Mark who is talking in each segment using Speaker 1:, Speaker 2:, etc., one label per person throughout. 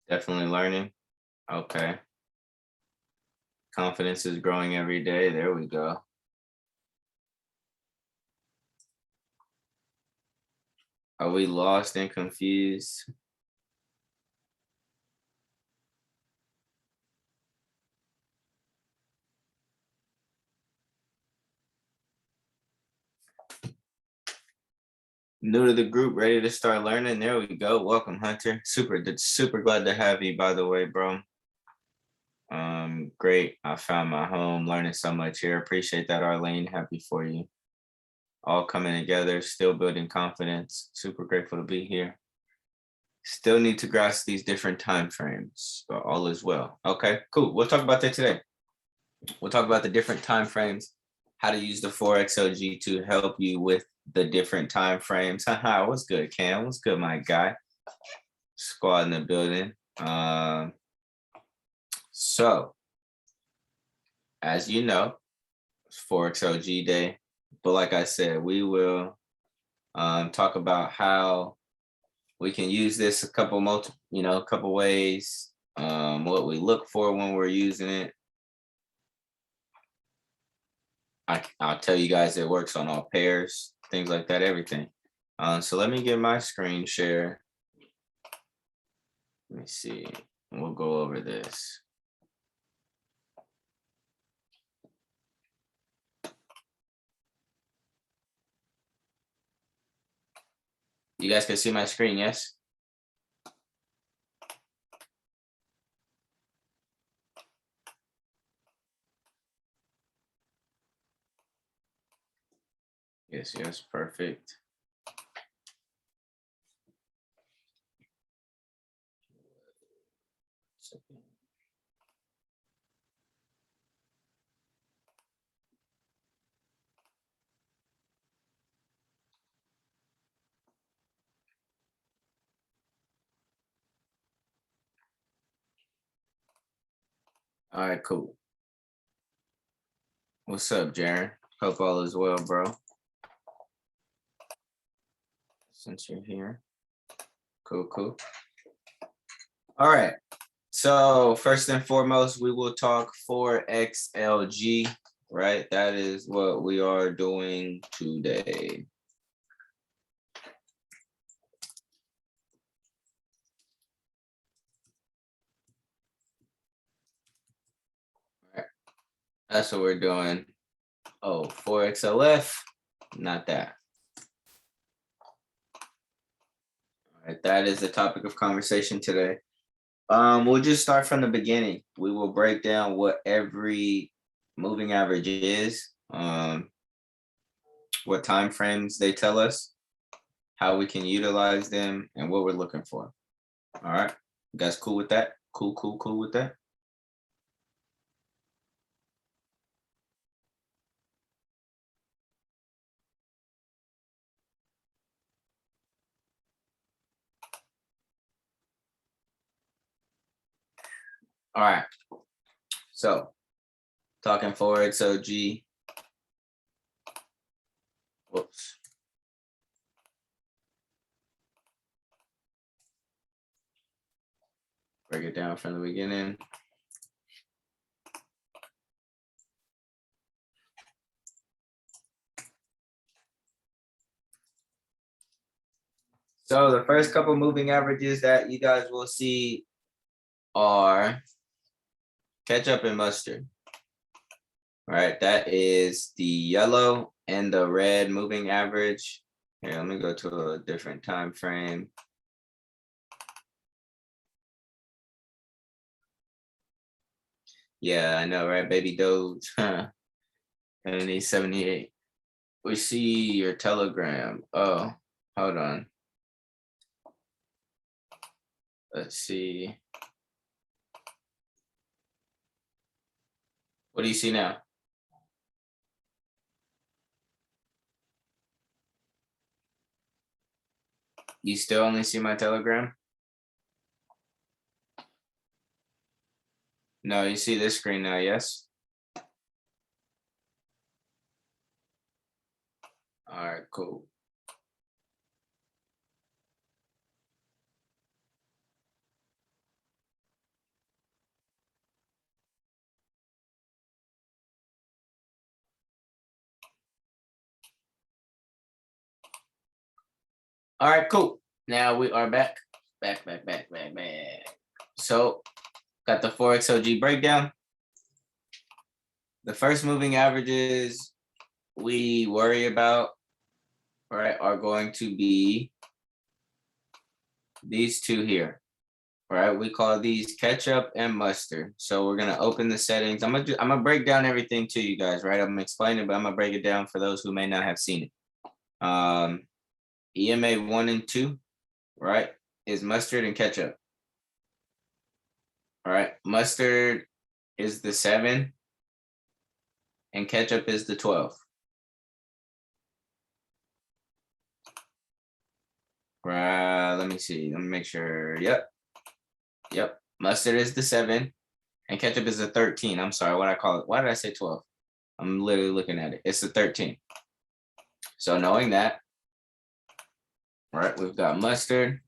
Speaker 1: Definitely learning. Okay. Confidence is growing every day. There we go. Are we lost and confused? New to the group, ready to start learning? There we go. Welcome, Hunter. Super glad to have you, by the way, bro. Great. I found my home, learning so much here. Appreciate that, Arlene. Happy for you. All coming together, still building confidence. Super grateful to be here. Still need to grasp these different time frames, but all is well. Okay, cool. We'll talk about that today. We'll talk about the different time frames, how to use the 4XLG to help you with the different time frames. Haha, what's good, Cam? What's good, my guy? Squad in the building. So, as you know, it's 4XLG day. But like I said, we will talk about how we can use this a couple ways, what we look for when we're using it. I'll tell you guys it works on all pairs, things like that, everything. So let me get my screen share. Let me see. We'll go over this. You guys can see my screen, yes? Yes, perfect. All right, cool. What's up, Jaren? Hope all is well, bro. Since you're here. Cool. All right. So first and foremost, we will talk 4XLG, right? That is what we are doing today. All right. That's what we're doing. Oh, 4XLF, not that. All right, that is the topic of conversation today. We'll just start from the beginning. We will break down what every moving average is, what time frames they tell us, how we can utilize them, and what we're looking for. All right, you guys cool with that? Cool with that? All right, so talking 4XOG. Whoops. Break it down from the beginning. So the first couple moving averages that you guys will see are ketchup and mustard. All right, that is the yellow and the red moving average. Here, let me go to a different time frame. Yeah, I know, right? Baby Doge, 78. We see your telegram. Oh, hold on. Let's see. What do you see now? You still only see my telegram? No, you see this screen now, yes? All right, cool. All right, cool. Now we are back. So got the 4XLG breakdown. The first moving averages we worry about, right, are going to be these two here. Right, we call these ketchup and mustard. So we're gonna open the settings. I'm gonna break down everything to you guys, right? I'm gonna explain it, but I'm gonna break it down for those who may not have seen it. EMA 1 and 2, right, is mustard and ketchup. All right, mustard is the 7 and ketchup is the 12. Right, let me see. Let me make sure. Yep. Mustard is the 7 and ketchup is the 13. I'm sorry, what I call it. Why did I say 12? I'm literally looking at it. It's the 13. So knowing that, right, we've got mustard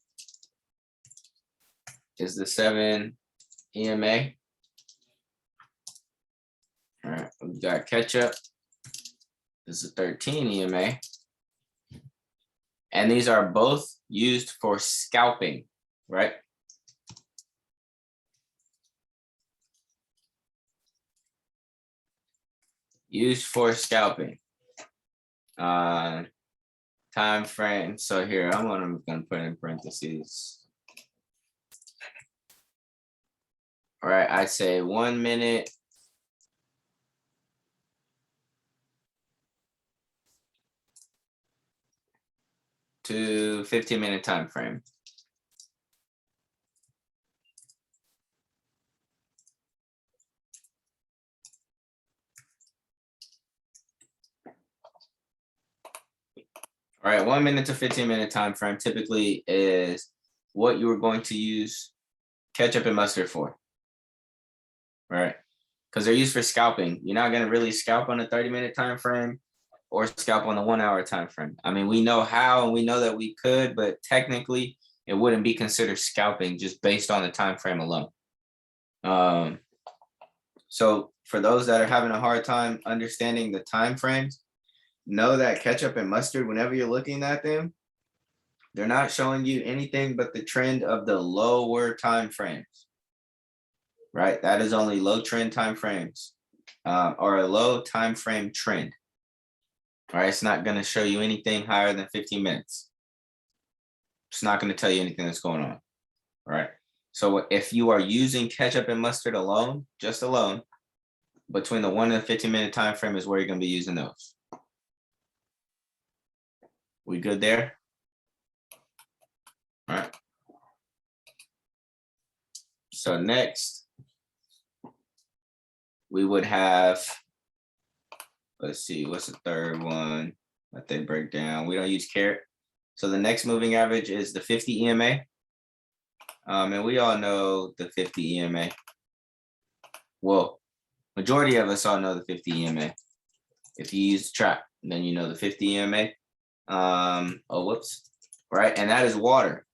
Speaker 1: is the 7 EMA. All right, we've got ketchup is the 13 EMA. And these are both used for scalping, right? Used for scalping. Time frame. So here, I'm gonna put in parentheses. All right, I'd say 1 minute to 15-minute time frame. All right, 1 minute to 15-minute time frame typically is what you are going to use ketchup and mustard for. All right, because they're used for scalping. You're not gonna really scalp on a 30-minute time frame or scalp on a 1 hour time frame. I mean, we know how and we know that we could, but technically it wouldn't be considered scalping just based on the time frame alone. So for those that are having a hard time understanding the time frames, know that ketchup and mustard, whenever you're looking at them, they're not showing you anything but the trend of the lower time frames, right? That is only low trend time frames or a low time frame trend. All right, it's not going to show you anything higher than 15 minutes. It's not going to tell you anything that's going on, right? So if you are using ketchup and mustard alone, just alone, between the 1 and 15-minute time frame is where you're going to be using those. We good there? All right. So next, we would have, let's see, what's the third one that they break down? We don't use carat. So the next moving average is the 50 EMA. And we all know the 50 EMA. Well, majority of us all know the 50 EMA. If you use the trap, then you know the 50 EMA. Right, and that is water.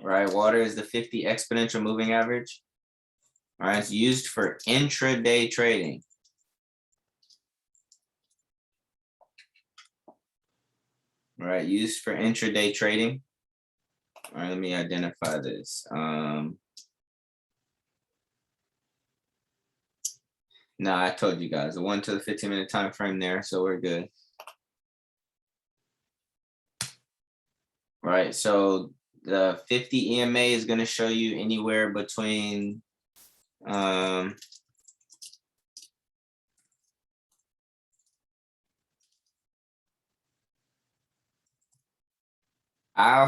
Speaker 1: Right, water is the 50 exponential moving average. All right, it's used for intraday trading. All right, used for intraday trading. All right, let me identify this. No, I told you guys the 1 to the 15-minute time frame there, so we're good. Right, so the 50 EMA is going to show you anywhere between I'll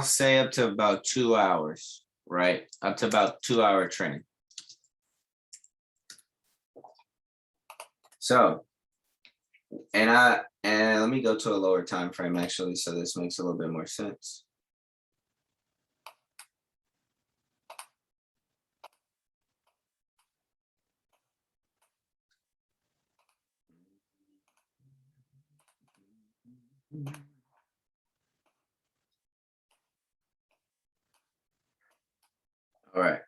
Speaker 1: say up to about 2 hours, right? Up to about 2-hour trend. So, and let me go to a lower time frame actually, so this makes a little bit more sense. All right,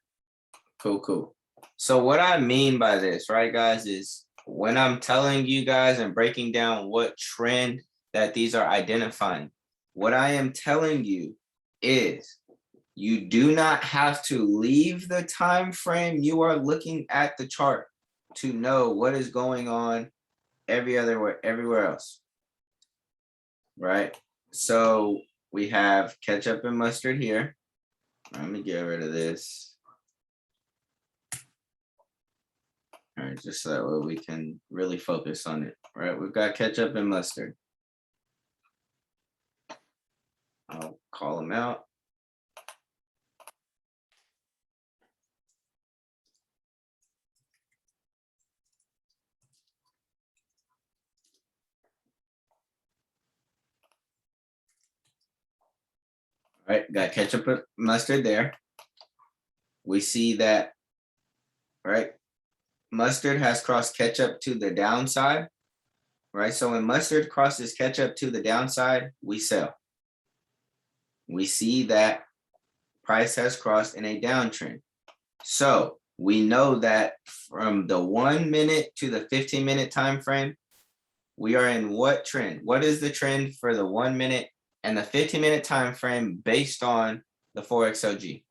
Speaker 1: cool. So what I mean by this, right, guys, is when I'm telling you guys and breaking down what trend that these are identifying, what I am telling you is you do not have to leave the time frame you are looking at the chart to know what is going on everywhere else, right? So we have ketchup and mustard here. Let me get rid of this. All right, just so that way we can really focus on it, right? We've got ketchup and mustard. I'll call them out. All right, got ketchup and mustard there. We see that, right? Mustard has crossed ketchup to the downside, right? So when mustard crosses ketchup to the downside, we sell. We see that price has crossed in a downtrend. So we know that from the 1 minute to the 15-minute time frame, we are in what trend? What is the trend for the 1 minute and the 15-minute time frame based on the 4XLG?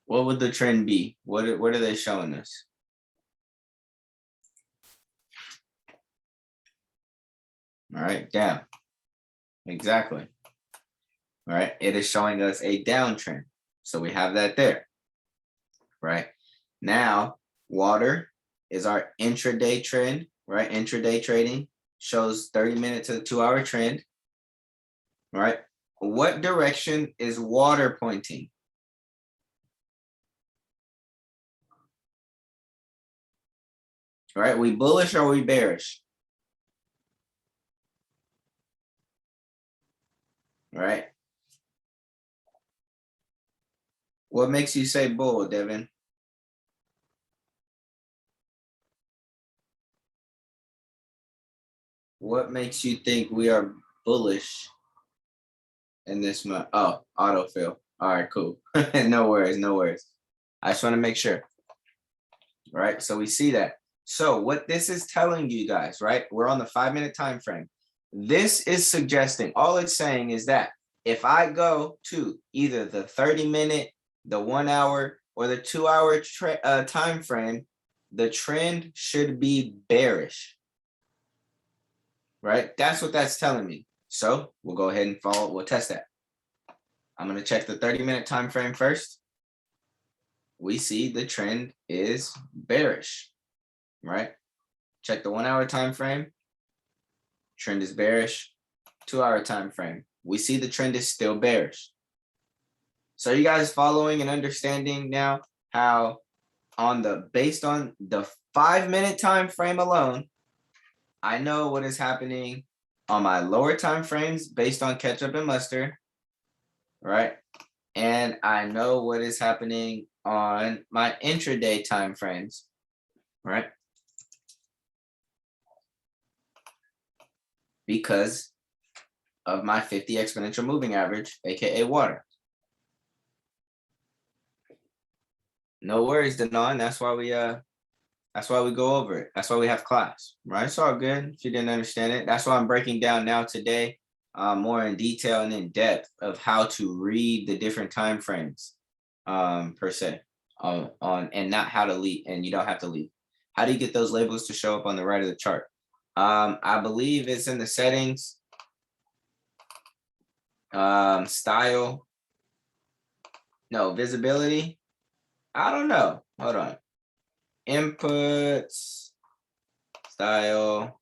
Speaker 1: What would the trend be? What are they showing us? All right, down. Exactly. All right, it is showing us a downtrend. So we have that there, right? Now, water is our intraday trend, right? Intraday trading shows 30-minute to the 2-hour trend, right? What direction is water pointing? All right, we bullish or we bearish? All right. What makes you say bull, Devin? What makes you think we are bullish in this month? Oh, autofill. All right, cool. No worries, no worries. I just want to make sure. All right, so we see that. So what this is telling you guys, right? We're on the 5-minute time frame. This is suggesting, all it's saying is that if I go to either the 30-minute, the 1 hour, or the 2-hour time frame, the trend should be bearish, right? That's what that's telling me. So we'll go ahead and we'll test that. I'm going to check the 30-minute time frame first. We see the trend is bearish, right? Check the 1 hour time frame. Trend is bearish. 2-hour time frame. We see the trend is still bearish. So you guys following and understanding now how based on the 5-minute time frame alone, I know what is happening on my lower time frames based on ketchup and mustard, right? And I know what is happening on my intraday time frames, right? Because of my 50 exponential moving average, aka water. No worries, Danon. That's why we go over it. That's why we have class, right? It's all good if you didn't understand it. That's why I'm breaking down now today, more in detail and in depth of how to read the different time frames, per se, on and not how to lead. And you don't have to lead. How do you get those labels to show up on the right of the chart? I believe it's in the settings, style, no, visibility. I don't know. Hold on. Inputs, style.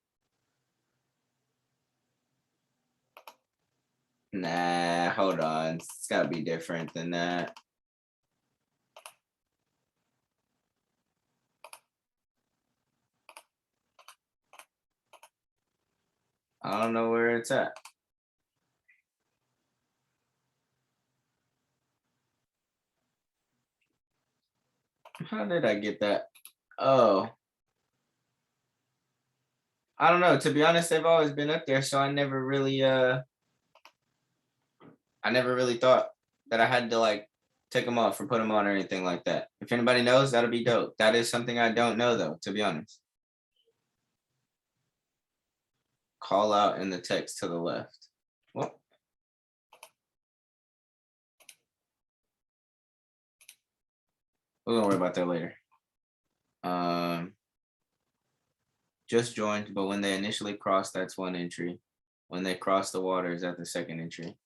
Speaker 1: Nah, hold on. It's gotta be different than that. I don't know where it's at. How did I get that? Oh, I don't know. To be honest, they've always been up there, so I never really thought that I had to like take them off or put them on or anything like that. If anybody knows, that'll be dope. That is something I don't know though, to be honest. call out in the text to the left. Well, we're gonna worry about that later. Just joined, but when they initially cross, that's one entry. When they cross the water, is that the second entry?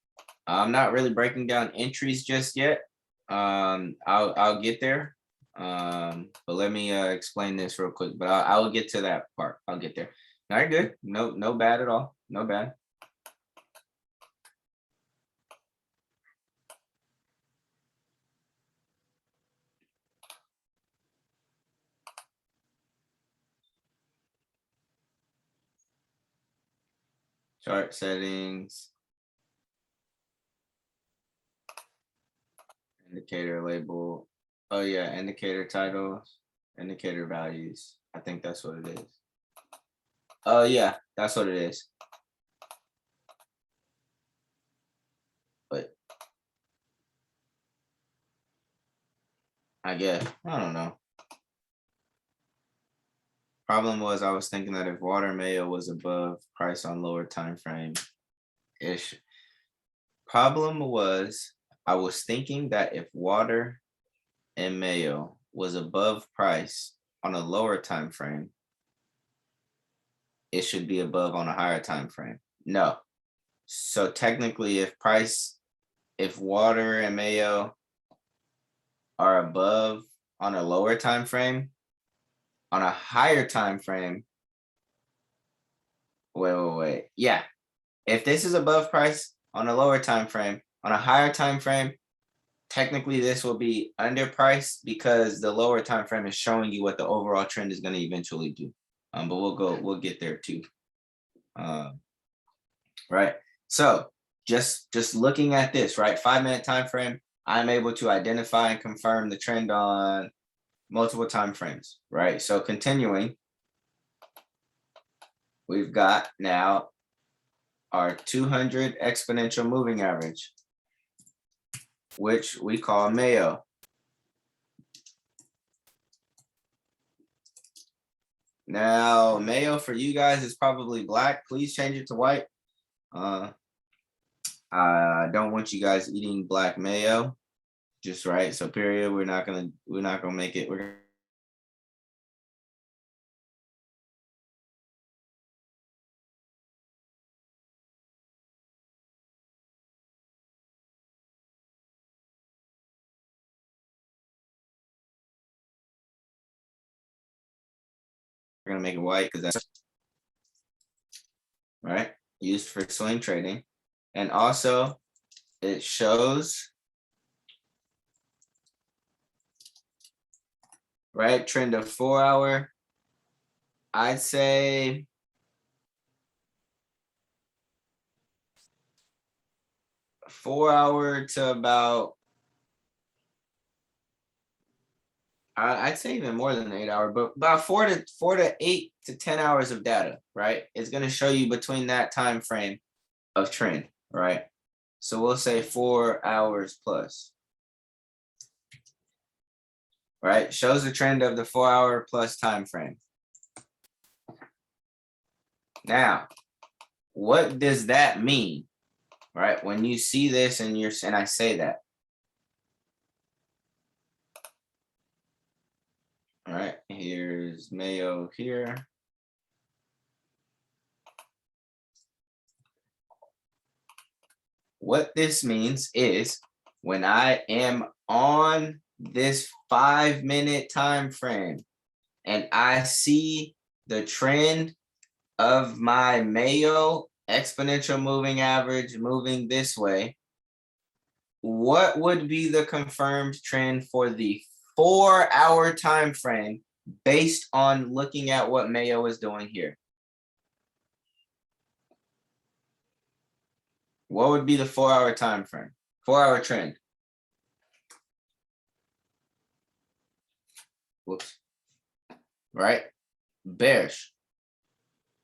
Speaker 1: I'm not really breaking down entries just yet. I'll get there. But let me explain this real quick. But I'll get to that part. I'll get there. All right, good. No bad at all. No bad. Chart settings. Indicator label. Oh yeah, indicator titles, indicator values. I think that's what it is. Oh yeah, that's what it is. But I guess, I don't know. Problem was I was thinking that if water mayo was above price on lower time frame ish. Problem was I was thinking that if water and mayo was above price on a lower time frame, it should be above on a higher time frame. No. So technically if water and mayo are above on a lower time frame, on a higher time frame, wait. Yeah. If this is above price on a lower time frame, on a higher time frame, technically this will be underpriced because the lower time frame is showing you what the overall trend is going to eventually do. But we'll get there too. Right. So just looking at this, right? 5-minute time frame, I'm able to identify and confirm the trend on multiple time frames, right? So continuing, we've got now our 200 exponential moving average, which we call Mayo. Now, Mayo for you guys is probably black. Please change it to white. I don't want you guys eating black mayo. Just right. So period. We're not gonna make it. We're gonna make it white because that's right. Used for swing trading. And also it shows right trend of 4 hour. I'd say 4 hour to about, I'd say even more than 8 hour, but about 4 to 8 to 10 hours of data, right? It's going to show you between that time frame of trend, right? So we'll say 4 hours plus, right? Shows the trend of the 4 hour plus time frame. Now, what does that mean, right? When you see this and I say that, all right, here's Mayo here. What this means is when I am on this 5-minute time frame and I see the trend of my Mayo exponential moving average moving this way, what would be the confirmed trend for the 4 hour time frame based on looking at what Mayo is doing here? What would be the 4 hour time frame? 4 hour trend. Whoops. Right? Bearish.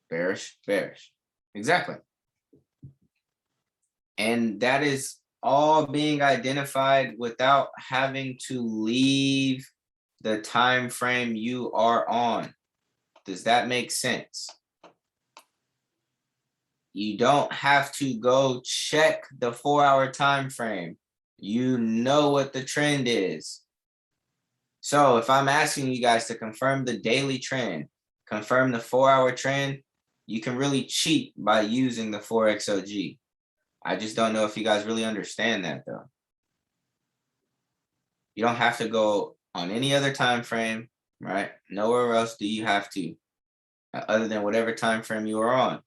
Speaker 1: Bearish, bearish. Exactly. And that is all being identified without having to leave the time frame you are on. Does that make sense? You don't have to go check the 4-hour time frame. You know what the trend is. So if I'm asking you guys to confirm the daily trend, confirm the 4-hour trend, you can really cheat by using the 4XLG. I just don't know if you guys really understand that though. You don't have to go on any other time frame, right? Nowhere else do you have to, other than whatever time frame you are on.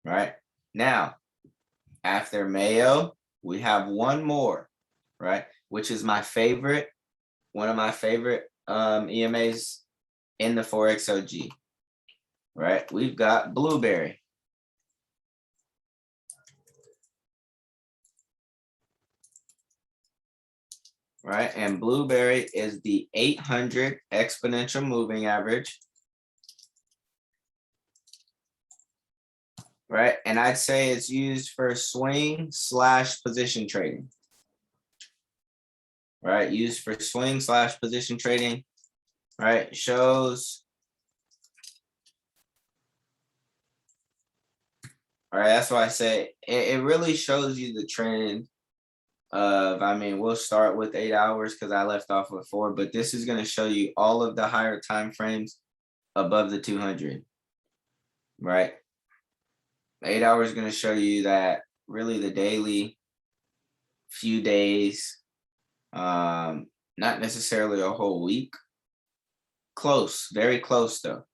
Speaker 1: Right? Now, after Mayo, we have one more, right? Which is my favorite, one of my favorite EMAs in the 4XLG, right? We've got Blueberry. Right? And Blueberry is the 800 exponential moving average. Right? And I'd say it's used for swing/position trading. Right? Used for swing/position trading. Right? Shows. All right, that's why I say it really shows you the trend of, I mean, we'll start with 8 hours because I left off with 4, but this is going to show you all of the higher time frames above the 200, right? 8 hours is going to show you that really the daily, few days, not necessarily a whole week. Close, very close though.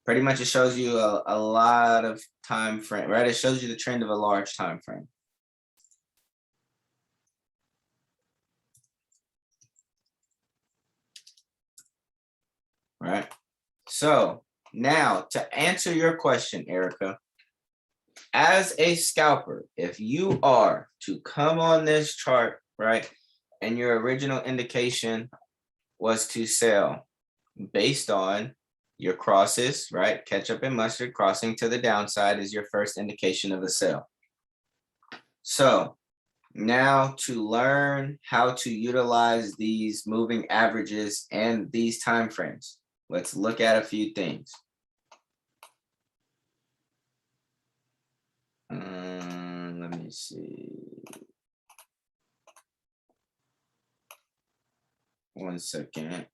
Speaker 1: Pretty much it shows you a lot of time frame, right? It shows you the trend of a large time frame. Right? So now to answer your question, Erica, as a scalper, if you are to come on this chart, right, and your original indication was to sell based on your crosses, right? Ketchup and mustard crossing to the downside is your first indication of a sell. So now to learn how to utilize these moving averages and these time frames, let's look at a few things. Let me see. One second.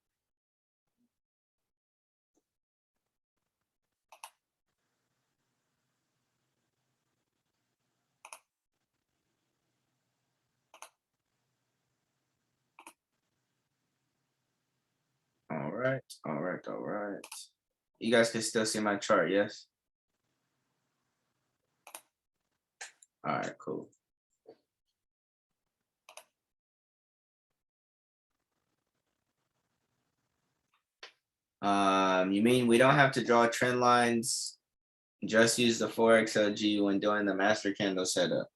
Speaker 1: All right, all right, all right. You guys can still see my chart, yes? All right, cool. You mean we don't have to draw trend lines, just use the 4XLG when doing the master candle setup?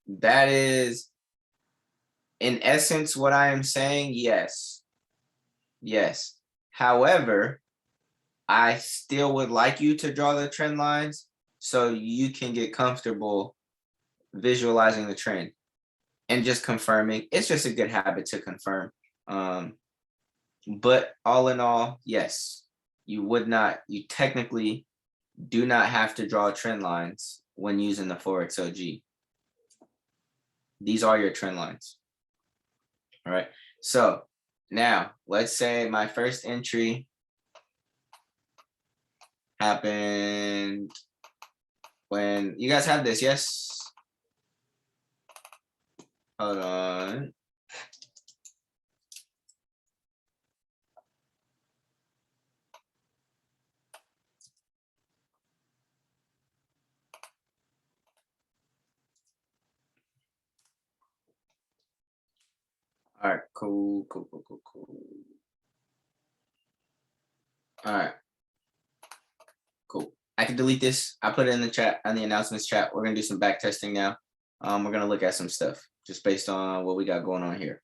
Speaker 1: That is, in essence, what I am saying, yes. Yes. However, I still would like you to draw the trend lines so you can get comfortable visualizing the trend and just confirming. It's just a good habit to confirm. But all in all, yes, you technically do not have to draw trend lines when using the 4XLG. These are your trend lines. All right. So now let's say my first entry happened when you guys have this, yes? Hold on. All right, cool. All right, cool. I can delete this. I put it in the chat, on the announcements chat. We're gonna do some back testing now. We're gonna look at some stuff just based on what we got going on here.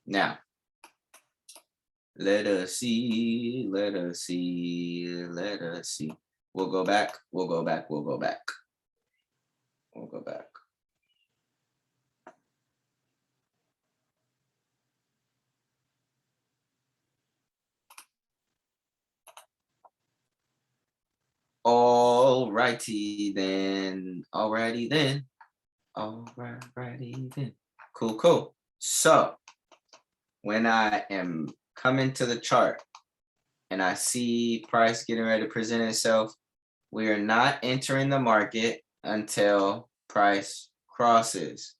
Speaker 1: Now, let us see. We'll go back. We'll go back. Alrighty then. Alrighty then. Cool, cool. So when I am coming to the chart and I see price getting ready to present itself, we are not entering the market until price crosses.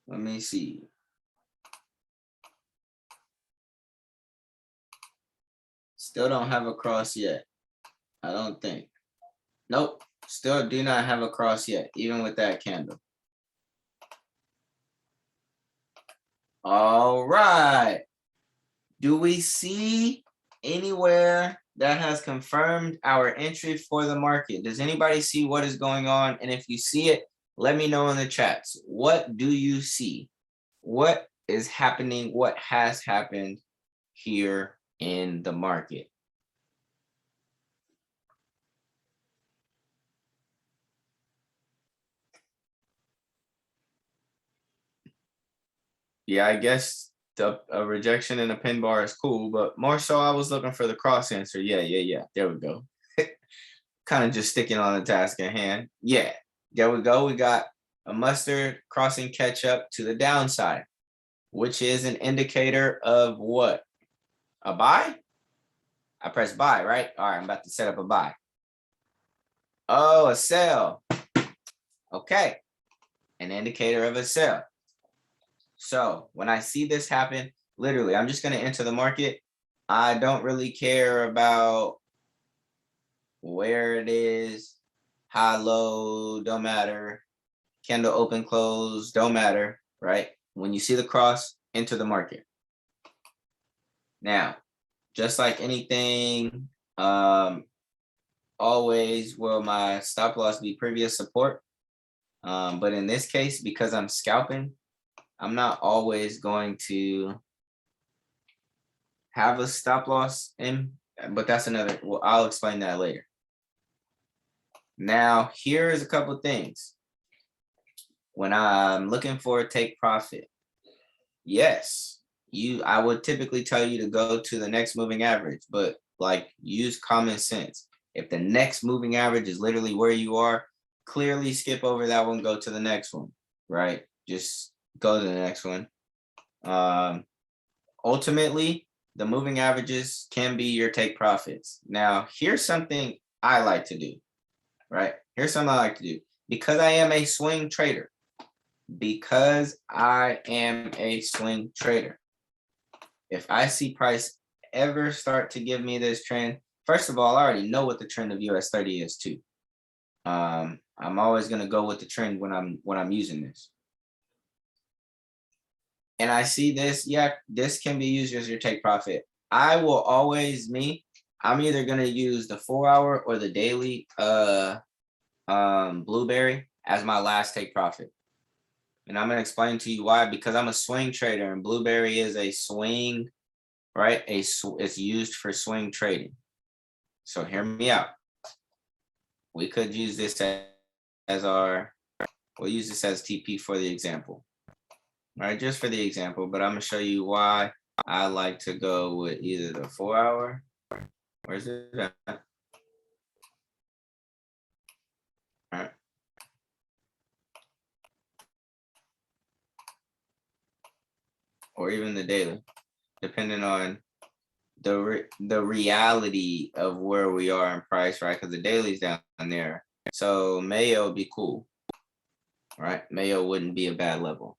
Speaker 1: Let me see. Still don't have a cross yet. I don't think. Nope. Still do not have a cross yet, even with that candle. All right. Do we see anywhere that has confirmed our entry for the market? Does anybody see what is going on? And if you see it, let me know in the chats. What do you see? What is happening? What has happened here in the market? Yeah, I guess a rejection in a pin bar is cool, but more so I was looking for the cross answer. Yeah. There we go. Kind of just sticking on the task at hand. Yeah, there we go. We got a mustard crossing catch up to the downside, which is an indicator of what? A buy? I press buy, right? All right, I'm about to set up a buy. Oh, a sell. Okay, an indicator of a sell. So when I see this happen, literally, I'm just going to enter the market. I don't really care about where it is, high, low, don't matter. Candle open, close, don't matter, right? When you see the cross, enter the market. Now, just like anything, always will my stop loss be previous support. But in this case, because I'm scalping, I'm not always going to have a stop loss in, but that's another, well, I'll explain that later. Now, here's a couple things. When I'm looking for a take profit, yes, I would typically tell you to go to the next moving average, but like use common sense. If the next moving average is literally where you are, clearly skip over that one, go to the next one, right? Just go to the next one. Ultimately, the moving averages can be your take profits. Now, here's something I like to do, right? Here's something I like to do. Because I am a swing trader, if I see price ever start to give me this trend, first of all, I already know what the trend of US 30 is too. I'm always going to go with the trend when I'm using this. And I see this, yeah, this can be used as your take profit. I will always, I'm either going to use the 4-hour or the daily blueberry as my last take profit. And I'm going to explain to you why, because I'm a swing trader and blueberry is a swing, right? It's used for swing trading. So hear me out. We could use this as we'll use this as TP for the example, right? Just for the example, but I'm going to show you why I like to go with either the 4-hour, where's it at? All right. Or even the daily, depending on the reality of where we are in price, right? Because the daily's down there. So Mayo would be cool, right? Mayo wouldn't be a bad level.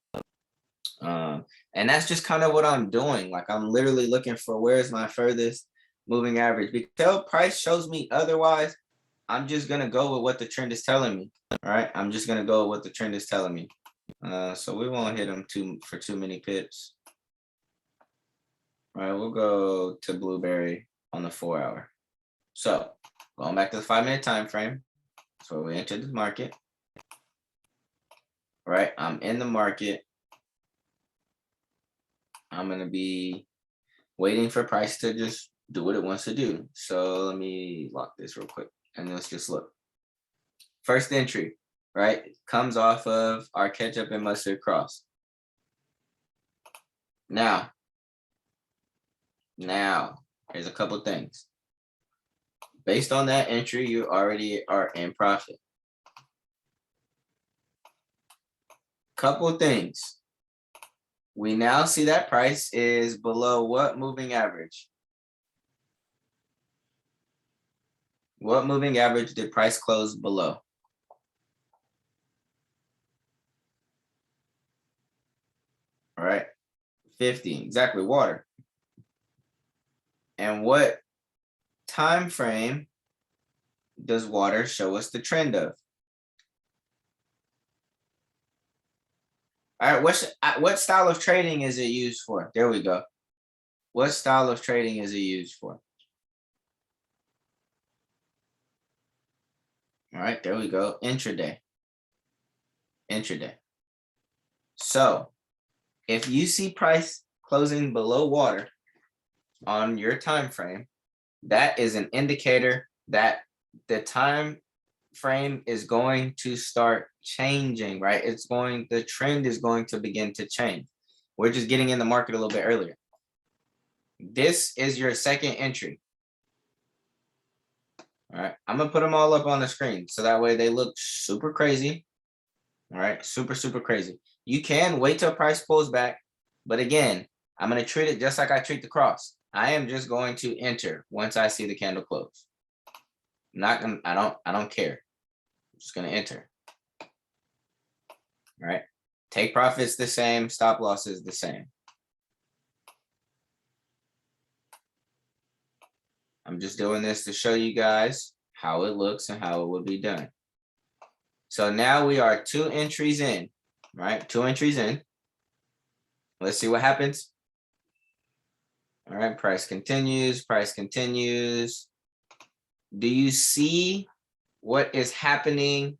Speaker 1: And that's just kind of what I'm doing. Like I'm literally looking for where's my furthest moving average. Because price shows me otherwise, I'm just going to go with what the trend is telling me, all right? I'm just going to go with what the trend is telling me. So we won't hit them for too many pips. All right, we'll go to blueberry on the 4-hour. So going back to the 5-minute time frame. So we entered the market. All right, I'm in the market. I'm going to be waiting for price to just do what it wants to do. So let me lock this real quick and let's just look. First entry, right, comes off of our ketchup and mustard cross. Now, here's a couple things. Based on that entry, you already are in profit. Couple things. We now see that price is below what moving average? What moving average did price close below? All right, 50, exactly, water. And what time frame does water show us the trend of? All right, what style of trading is it used for? There we go. What style of trading is it used for? All right, there we go. Intraday. Intraday. So if you see price closing below water on your time frame, that is an indicator that the time frame is going to start changing, right? The trend is going to begin to change. We're just getting in the market a little bit earlier. This is your second entry. All right, I'm gonna put them all up on the screen so that way they look super crazy. All right, super crazy. You can wait till price pulls back, but again, I'm gonna treat it just like I treat the cross. I am just going to enter once I see the candle close. I'm not gonna, I don't care. I'm just gonna enter. All right, take profits the same, stop losses the same. I'm just doing this to show you guys how it looks and how it would be done. So now we are 2 entries in, right? 2 entries in. Let's see what happens. All right, price continues, price continues. Do you see what is happening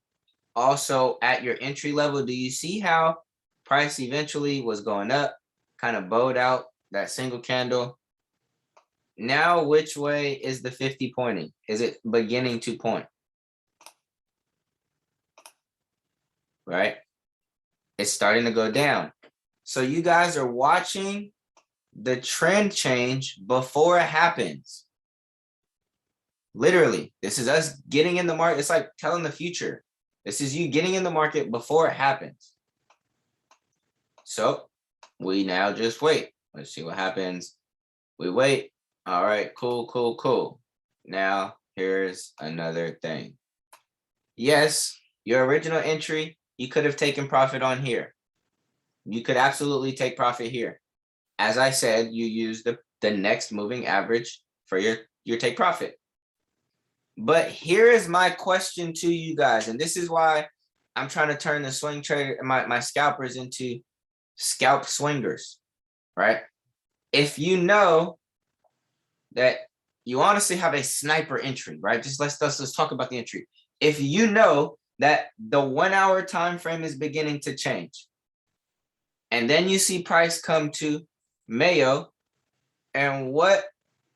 Speaker 1: also at your entry level? Do you see how price eventually was going up, kind of bowed out that single candle? Now, which way is the 50 pointing? Is it beginning to point? Right? It's starting to go down. So you guys are watching the trend change before it happens. Literally, this is us getting in the market. It's like telling the future. This is you getting in the market before it happens. So we now just wait. Let's see what happens. We wait. All right, cool. Now, here's another thing. Yes, your original entry, you could have taken profit on here. You could absolutely take profit here. As I said, you use the next moving average for your take profit. But here is my question to you guys, and this is why I'm trying to turn the swing trader, my scalpers into scalp swingers, right? If you know that you honestly have a sniper entry, right? Just let's talk about the entry. If you know that the 1 hour time frame is beginning to change, and then you see price come to Mayo, and what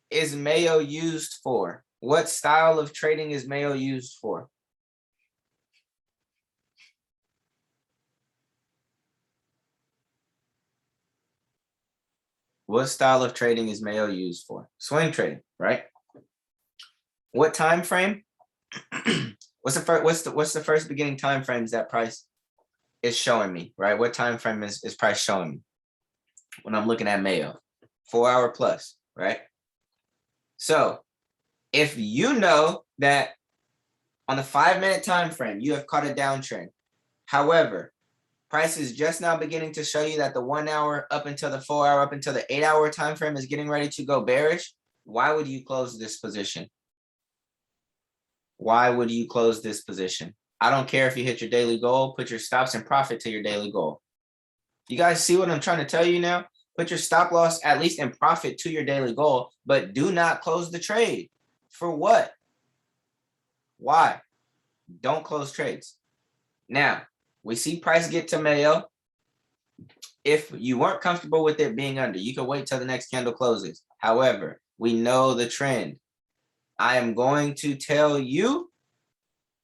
Speaker 1: is Mayo used for? What style of trading is Mayo used for? What style of trading is Mayo used for? Swing trading, right? What time frame? What's the first beginning time frames that price is showing me, right? What time frame is price showing me when I'm looking at Mayo? 4 hour plus, right? So if you know that on the 5-minute time frame you have caught a downtrend, however, price is just now beginning to show you that the 1 hour up until the 4 hour, up until the 8 hour time frame is getting ready to go bearish, why would you close this position? Why would you close this position? I don't care if you hit your daily goal, put your stops and profit to your daily goal. You guys see what I'm trying to tell you now? Put your stop loss at least in profit to your daily goal, but do not close the trade. For what? Why? Don't close trades. Now, we see price get to Mayo. If you weren't comfortable with it being under, you can wait till the next candle closes. However, we know the trend. I am going to tell you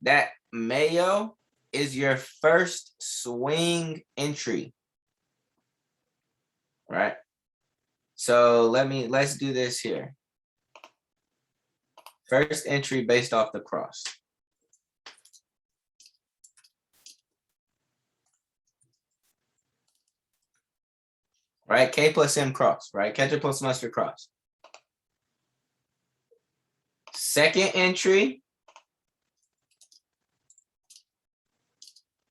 Speaker 1: that Mayo is your first swing entry, right? So let's do this here. First entry based off the cross. Right, K plus M cross, right? Ketchup plus mustard cross. Second entry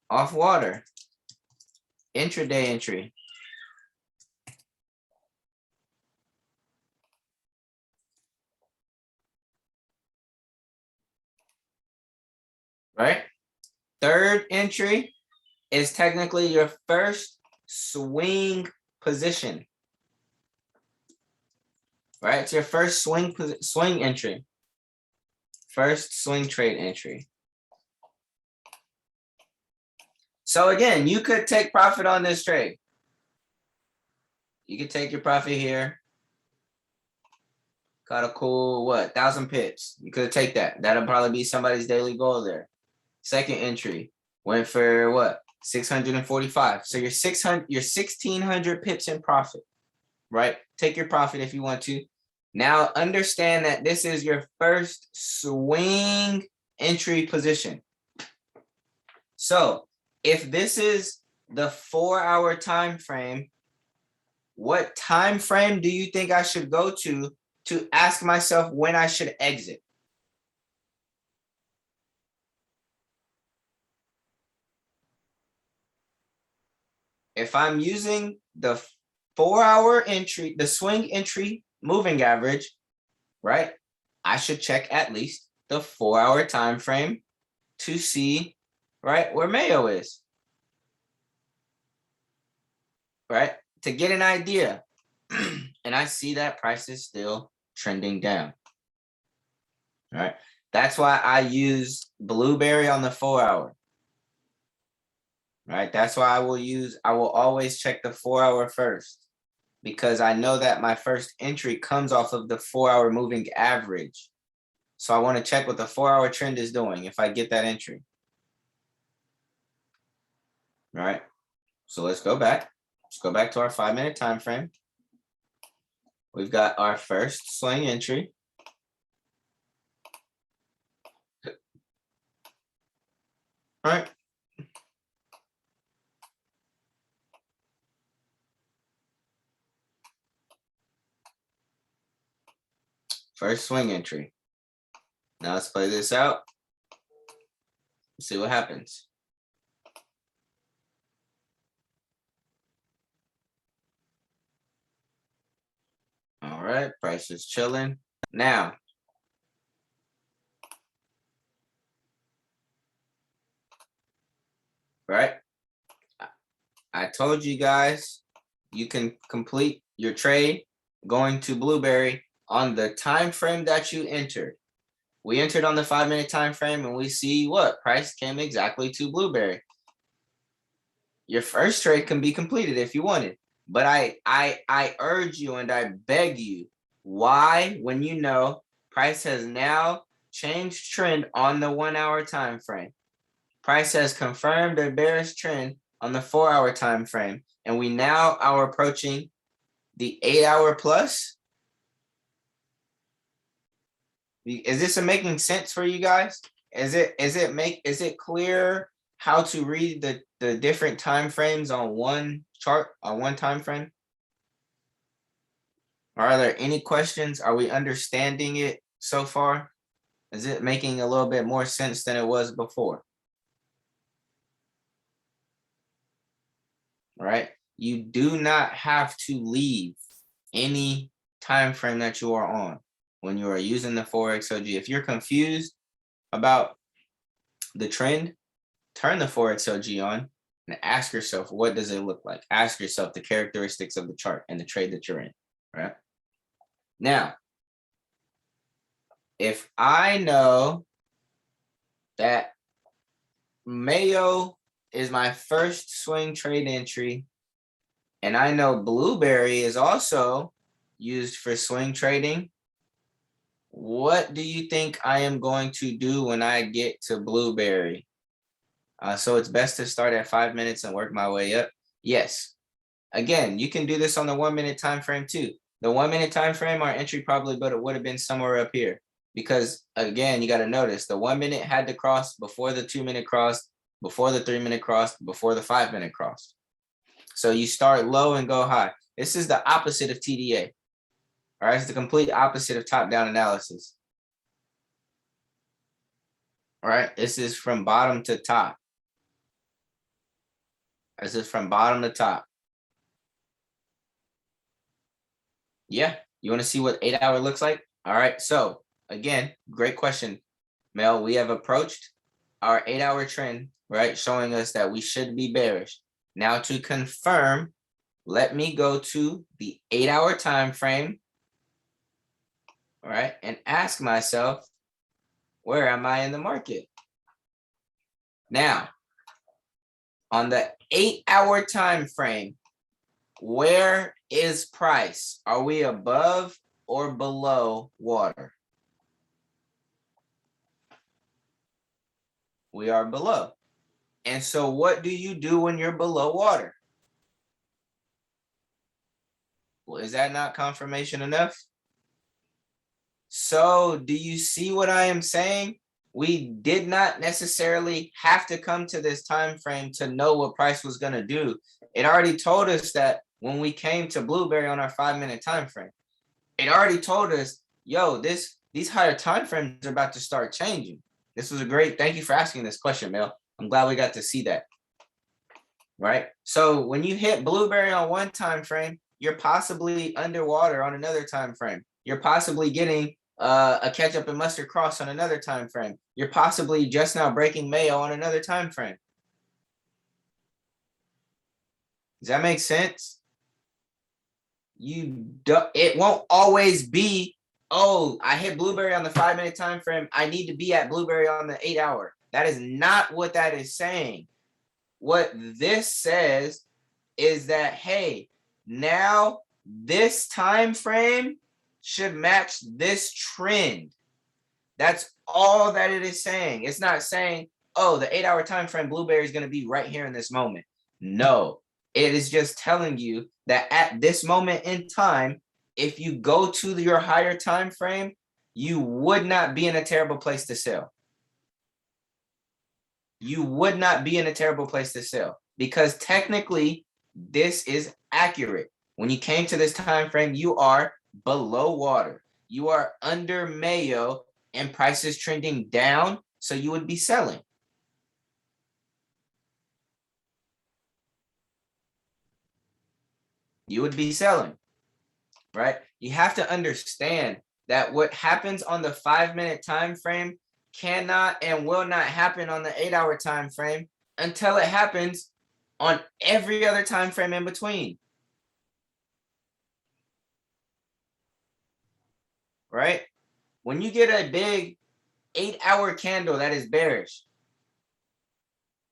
Speaker 1: off water. Intraday entry. Right? Third entry is technically your first swing position. Right? It's your first swing entry. First swing trade entry. So again, you could take profit on this trade. You could take your profit here. Got a cool, 1,000 pips. You could take that. That'll probably be somebody's daily goal there. Second entry went for what? 645. So you're 1,600 pips in profit, right? Take your profit if you want to. Now understand that this is your first swing entry position. So if this is the 4-hour time frame, what time frame do you think I should go to ask myself when I should exit? If I'm using the 4-hour entry, the swing entry moving average, right? I should check at least the 4-hour time frame to see, right, where Mayo is, right? To get an idea. And I see that price is still trending down. All right. That's why I use Blueberry on the 4-hour. Right. That's why I will always check the 4-hour first, because I know that my first entry comes off of the 4-hour moving average. So I want to check what the 4-hour trend is doing if I get that entry. All right. So let's go back. Let's go back to our 5-minute time frame. We've got our first swing entry. All right. First swing entry. Now let's play this out. See what happens. All right, price is chilling. Now, right? I told you guys you can complete your trade going to Blueberry on the time frame that you entered. We entered on the 5-minute time frame, and we see what price came exactly to Blueberry. Your first trade can be completed if you wanted, but I urge you and I beg you, why, when you know price has now changed trend on the 1-hour time frame? Price has confirmed a bearish trend on the 4-hour time frame, and we now are approaching the 8-hour plus. Is this making sense for you guys? Is it clear how to read the different time frames on one chart, on one time frame? Are there any questions? Are we understanding it so far? Is it making a little bit more sense than it was before? All right. You do not have to leave any time frame that you are on when you are using the 4XLG. If you're confused about the trend, turn the 4XLG on and ask yourself, what does it look like? Ask yourself the characteristics of the chart and the trade that you're in, right? Now, if I know that Mayo is my first swing trade entry, and I know Blueberry is also used for swing trading, what do you think I am going to do when I get to Blueberry? So it's best to start at 5 minutes and work my way up. Yes. Again, you can do this on the 1-minute time frame too. The 1-minute time frame, our entry probably would have been somewhere up here. because again, you got to notice the 1 minute had to cross before the 2 minute cross, before the 3 minute cross, before the 5 minute cross. So you start low and go high. This is the opposite of TDA. All right, it's the complete opposite of top-down analysis. All right, this is from bottom to top. This is from bottom to top. Yeah, you want to see what 8 hour looks like? All right, so again, great question, Mel. We have approached our 8 hour trend, right? Showing us that we should be bearish. Now to confirm, let me go to the 8 hour time frame, all right, and ask myself, where am I in the market? Now, on the 8 hour time frame, where is price? Are we above or below water? We are below. And so what do you do when you're below water? Well, is that not confirmation enough? So do you see what I am saying? We did not necessarily have to come to this time frame to know what price was going to do. It already told us that when we came to Blueberry on our 5 minute time frame. It already told us, yo, these higher time frames are about to start changing. This was a great, thank you for asking this question, Mel. I'm glad we got to see that. Right? So when you hit Blueberry on one time frame, you're possibly underwater on another time frame. You're possibly getting a ketchup and mustard cross on another time frame. You're possibly just now breaking Mayo on another time frame. Does that make sense? It won't always be, oh, I hit Blueberry on the 5 minute time frame. I need to be at Blueberry on the 8 hour. That is not what that is saying. What this says is that, hey, now this time frame should match this trend. That's all that it is saying. It's not saying, oh, the 8 hour time frame Blueberry is going to be right here in this moment. No, it is just telling you that at this moment in time, if you go to your higher time frame, you would not be in a terrible place to sell. You would not be in a terrible place to sell because technically this is accurate. When you came to this time frame, you are below water. You are under Mayo and prices trending down, so you would be selling. You would be selling, right? You have to understand that what happens on the 5 minute time frame cannot and will not happen on the 8 hour time frame until it happens on every other time frame in between. Right? When you get a big 8 hour candle that is bearish,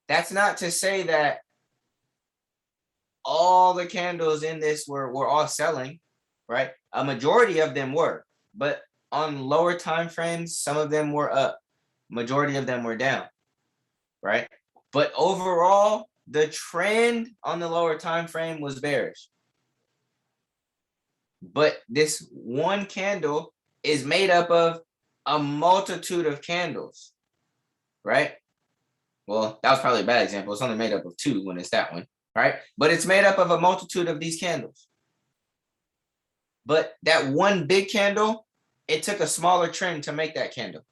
Speaker 1: that's not to say that all the candles in this were all selling, right? A majority of them were, but on lower time frames, some of them were up. Majority of them were down, right? But overall, the trend on the lower time frame was bearish. But this one candle is made up of a multitude of candles, right? Well, that was probably a bad example. It's only made up of two when it's that one, right? But it's made up of a multitude of these candles. But that one big candle, it took a smaller trend to make that candle,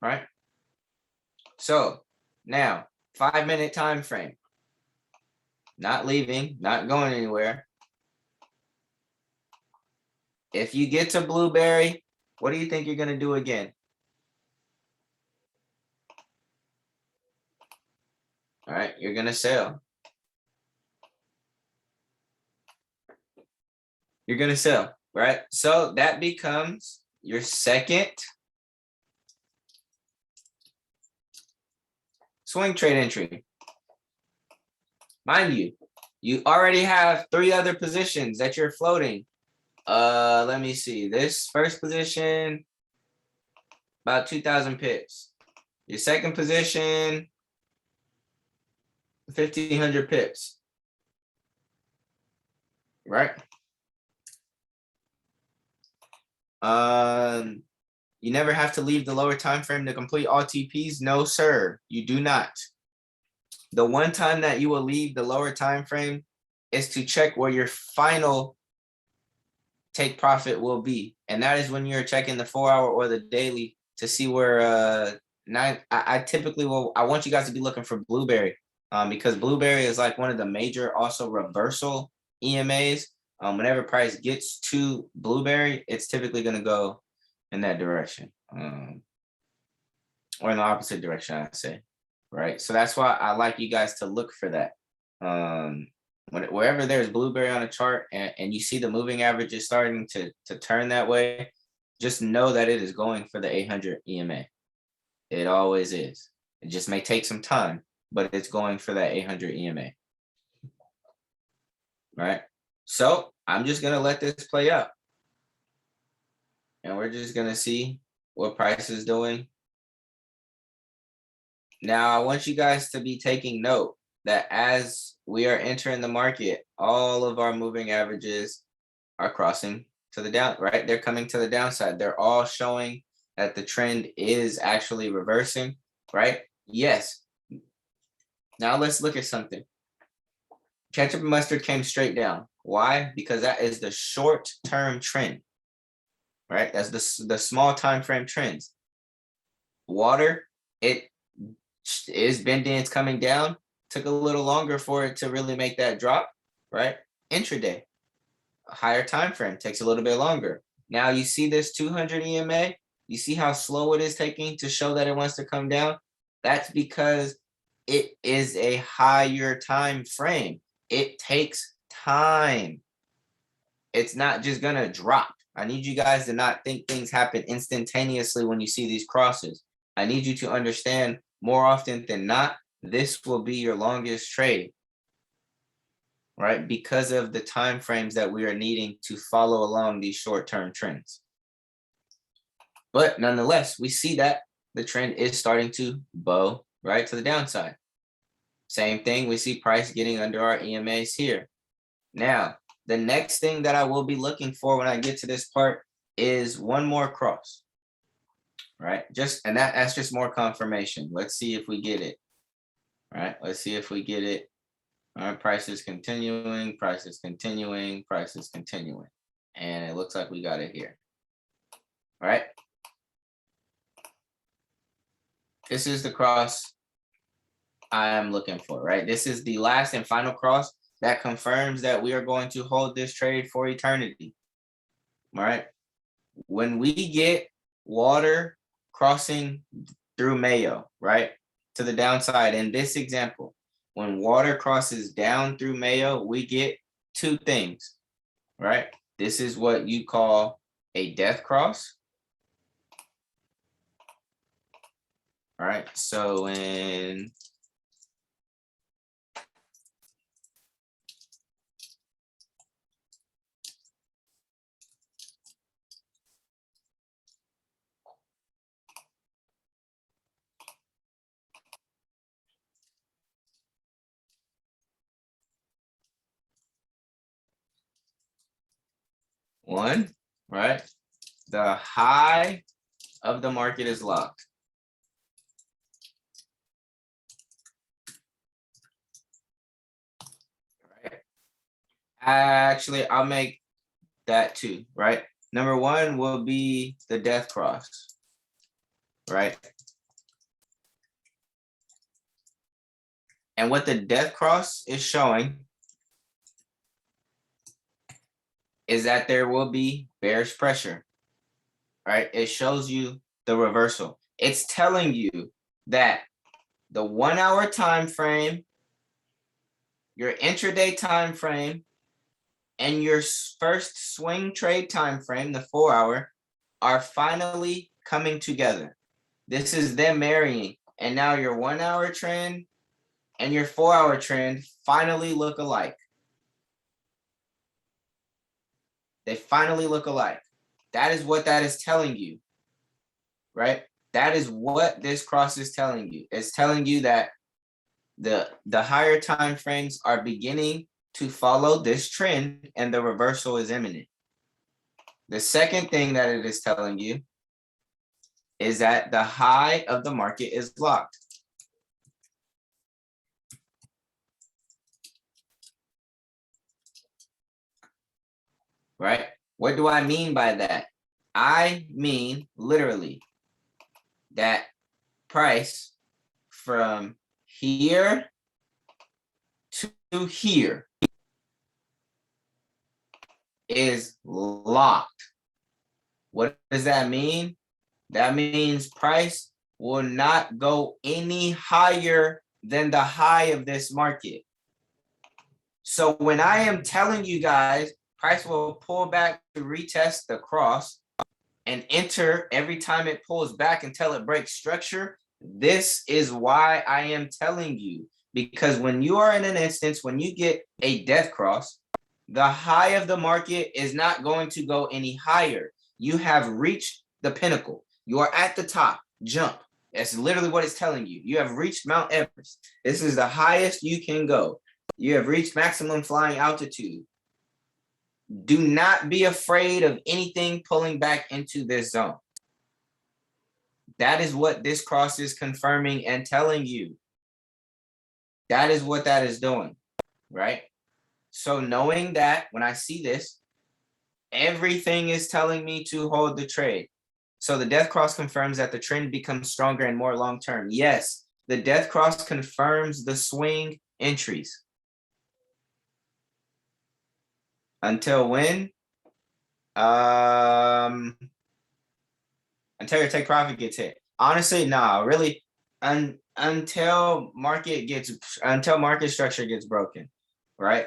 Speaker 1: right? So now, 5 minute time frame, not leaving, not going anywhere. If you get to Blueberry, what do you think you're going to do again? All right, you're going to sell. You're going to sell, right? So that becomes your second swing trade entry. Mind you, you already have 3 other positions that you're floating. Let me see. This first position, about 2,000 pips. Your second position, 1,500 pips. Right? You never have to leave the lower time frame to complete all TPs. No, sir, you do not. The one time that you will leave the lower time frame is to check where your final take profit will be. And that is when you're checking the 4-hour or the daily to see where I typically I want you guys to be looking for blueberry, because blueberry is like one of the major also reversal EMAs. Whenever price gets to blueberry, it's typically going to go in that direction, or in the opposite direction, I'd say. Right. So that's why I like you guys to look for that. Wherever there's blueberry on a chart and you see the moving average is starting to turn that way, just know that it is going for the 800 EMA. It always is. It just may take some time, but it's going for that 800 EMA. Right. So I'm just going to let this play out. And we're just going to see what price is doing. Now, I want you guys to be taking note that as we are entering the market, all of our moving averages are crossing to the down, right? They're coming to the downside. They're all showing that the trend is actually reversing, right? Yes. Now let's look at something. Ketchup and mustard came straight down. Why? Because that is the short-term trend, right? That's the small time frame trends. Water, it is bending, it's coming down. Took a little longer for it to really make that drop, right? Intraday, a higher time frame, takes a little bit longer. Now you see this 200 EMA. You see how slow it is taking to show that it wants to come down. That's because it is a higher time frame. It takes time. It's not just gonna drop. I need you guys to not think things happen instantaneously when you see these crosses. I need you to understand more often than not, this will be your longest trade, right? Because of the time frames that we are needing to follow along these short-term trends. But nonetheless, we see that the trend is starting to bow right to the downside. Same thing, we see price getting under our EMAs here. Now, the next thing that I will be looking for when I get to this part is one more cross, right? And that's just more confirmation. Let's see if we get it. All right, let's see if we get it. All right, price is continuing, price is continuing, price is continuing. And it looks like we got it here. All right. This is the cross I'm looking for, right? This is the last and final cross that confirms that we are going to hold this trade for eternity. All right. When we get water crossing through Mayo, right, to the downside, in this example, when water crosses down through Mayo, we get two things, right? This is what you call a death cross. All right, so when one, right, the high of the market is locked. Right. Actually, I'll make that too, right? Number one will be the death cross, right? And what the death cross is showing is that there will be bearish pressure, right? It shows you the reversal. It's telling you that the 1 hour time frame, your intraday time frame, and your first swing trade time frame, the 4 hour, are finally coming together. This is them marrying. And now your 1 hour trend and your 4 hour trend finally look alike. They finally look alike. That is what that is telling you, right? That is what this cross is telling you. It's telling you that the higher time frames are beginning to follow this trend and the reversal is imminent. The second thing that it is telling you is that the high of the market is locked. Right? What do I mean by that? I mean literally that price from here to here is locked. What does that mean? That means price will not go any higher than the high of this market. So when I am telling you guys, price will pull back to retest the cross and enter every time it pulls back until it breaks structure, this is why I am telling you. Because when you are in an instance, when you get a death cross, the high of the market is not going to go any higher. You have reached the pinnacle. You are at the top. Jump. That's literally what it's telling you. You have reached Mount Everest. This is the highest you can go. You have reached maximum flying altitude. Do not be afraid of anything pulling back into this zone. That is what this cross is confirming and telling you. That is what that is doing, right? So knowing that when I see this, everything is telling me to hold the trade. So the death cross confirms that the trend becomes stronger and more long-term. Yes, the death cross confirms the swing entries. Until when? Until your take profit gets hit. Honestly, nah, really, until market structure gets broken, right?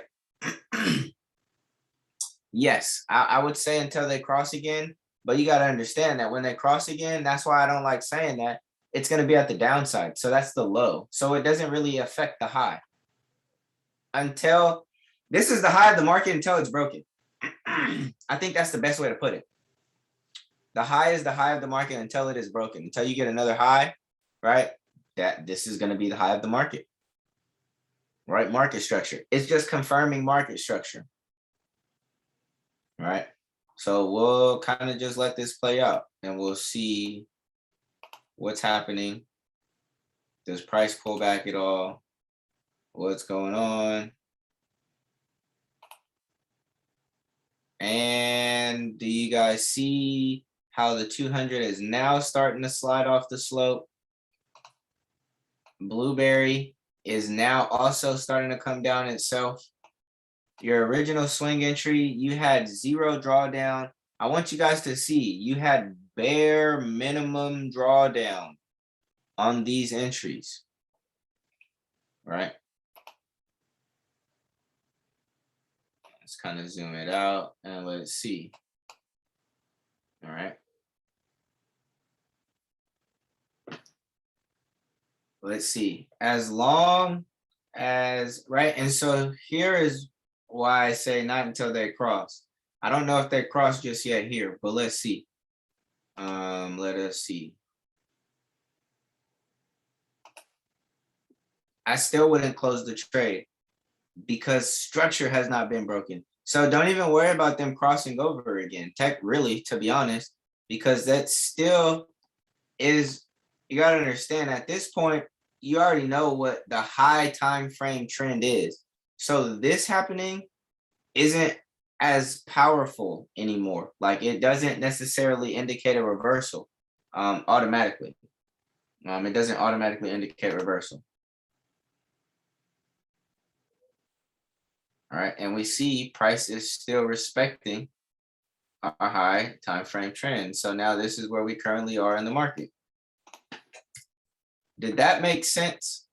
Speaker 1: Yes, I would say until they cross again, but you got to understand that when they cross again, that's why I don't like saying that. It's going to be at the downside. So that's the low. So it doesn't really affect the high. Until this is the high of the market until it's broken. I think that's the best way to put it. The high is the high of the market until it is broken. Until you get another high, right? That this is going to be the high of the market. Right? Market structure. It's just confirming market structure. Right? So we'll kind of just let this play out and we'll see what's happening. Does price pull back at all? What's going on? And do you guys see how the 200 is now starting to slide off the slope? Blueberry is now also starting to come down itself. Your original swing entry, you had 0 drawdown. I want you guys to see you had bare minimum drawdown on these entries, right? Let's kind of zoom it out and let's see. All right. Let's see. As long as, right? And so here is why I say not until they cross. I don't know if they cross just yet here, but let's see. Let us see. I still wouldn't close the trade because structure has not been broken. So don't even worry about them crossing over again. Really, to be honest, because that still is, you got to understand at this point, you already know what the high time frame trend is. So this happening isn't as powerful anymore. Like it doesn't necessarily indicate a reversal automatically. It doesn't automatically indicate reversal. All right, and we see price is still respecting our high time frame trend. So now this is where we currently are in the market. Did that make sense?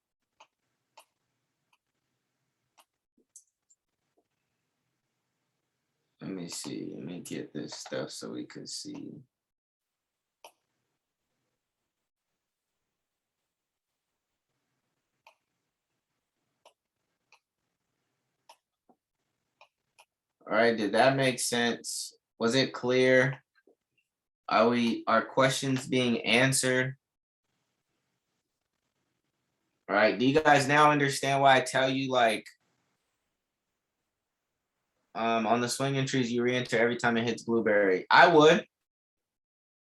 Speaker 1: Let me see. Let me get this stuff so we could see. All right, did that make sense? Was it clear? Are questions being answered? All right, do you guys now understand why I tell you like on the swing entries you re-enter every time it hits blueberry? I would.